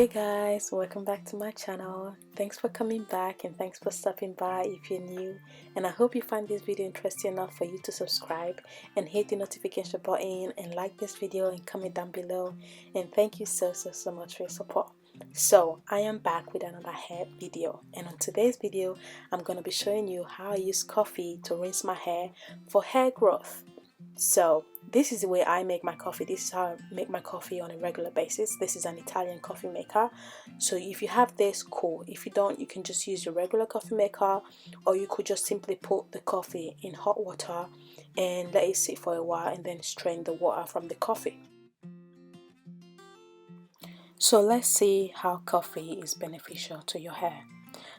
Hey guys, welcome back to my channel. Thanks for coming back and thanks for stopping by if you're new, and I hope you find this video interesting enough for you to subscribe and hit the notification button and like this video and comment down below. And thank you so much for your support. So I am back with another hair video, and on today's video I'm going to be showing you how I use coffee to rinse my hair for hair growth. So this is the way I make my coffee. This is how I make my coffee on a regular basis. This is an Italian coffee maker. So if you have this, cool. If you don't, you can just use your regular coffee maker, or you could just simply put the coffee in hot water and let it sit for a while and then strain the water from the coffee. So let's see how coffee is beneficial to your hair.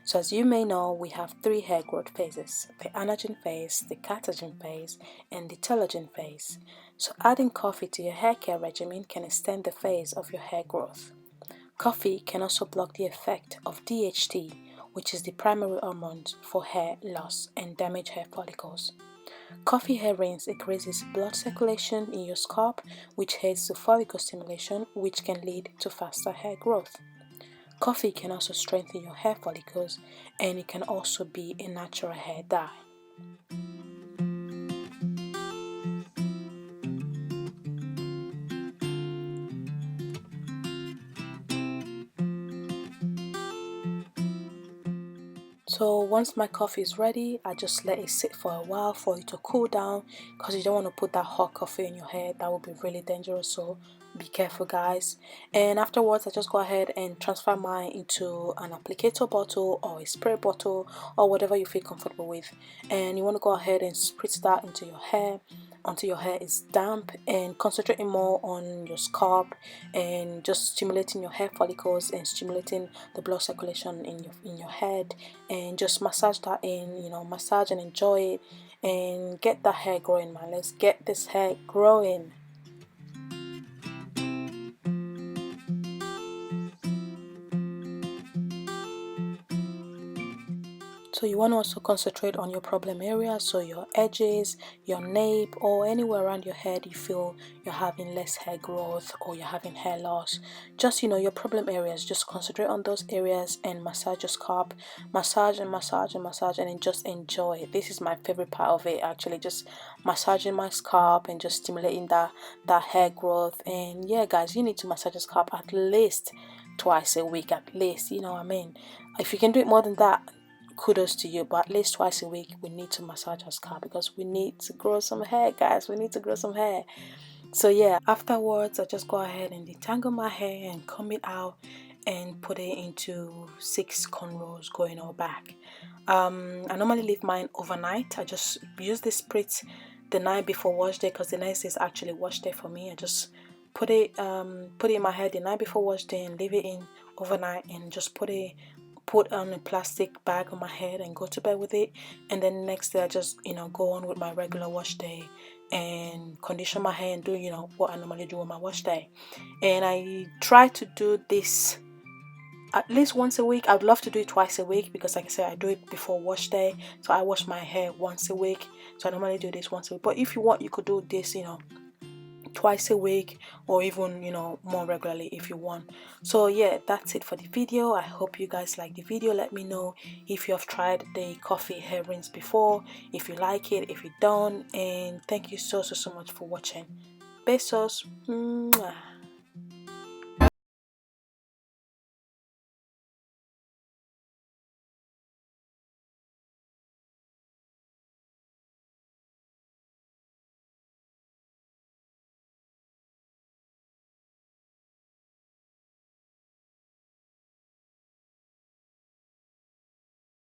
So as you may know, we have three hair growth phases: the anagen phase, the catagen phase, and the telogen phase. So adding coffee to your hair care regimen can extend the phase of your hair growth. Coffee can also block the effect of DHT, which is the primary hormone for hair loss and damaged hair follicles. Coffee hair rinse increases blood circulation in your scalp, which aids to follicle stimulation, which can lead to faster hair growth. Coffee can also strengthen your hair follicles, and it can also be a natural hair dye. So once my coffee is ready, I just let it sit for a while for it to cool down, because you don't want to put that hot coffee in your hair. That would be really dangerous, so be careful guys. And afterwards I just go ahead and transfer mine into an applicator bottle or a spray bottle or whatever you feel comfortable with, and you want to go ahead and spritz that into your hair until your hair is damp, and concentrating more on your scalp and just stimulating your hair follicles and stimulating the blood circulation in your head, and just massage that in, massage and enjoy it and get that hair growing, man. Let's get this hair growing. So you want to also concentrate on your problem areas, so your edges, your nape, or anywhere around your head you feel you're having less hair growth or you're having hair loss. Just, your problem areas, just concentrate on those areas and massage your scalp. Massage and massage and massage, and then just enjoy it. This is my favorite part of it, actually, just massaging my scalp and just stimulating that hair growth. And yeah guys, you need to massage your scalp at least twice a week, at least, you know what I mean. If you can do it more than that, kudos to you, but at least twice a week we need to massage our scalp, because we need to grow some hair, guys. We need to grow some hair. So yeah, afterwards I just go ahead and detangle my hair and comb it out and put it into 6 cornrows going all back. I normally leave mine overnight. I just use the spritz the night before wash day, because the next day is actually wash day for me. I just put it in my hair the night before wash day and leave it in overnight, and just put on a plastic bag on my head and go to bed with it. And then the next day I just go on with my regular wash day and condition my hair and do what I normally do on my wash day. And I try to do this at least once a week. I'd love to do it twice a week, because like I said, I do it before wash day, so I wash my hair once a week. So I normally do this once a week, but if you want, you could do this twice a week, or even more regularly if you want. So yeah, that's it for the video. I hope you guys like the video. Let me know if you have tried the coffee hair rinse before, if you like it, if you don't. And thank you so much for watching. Besos. Mwah.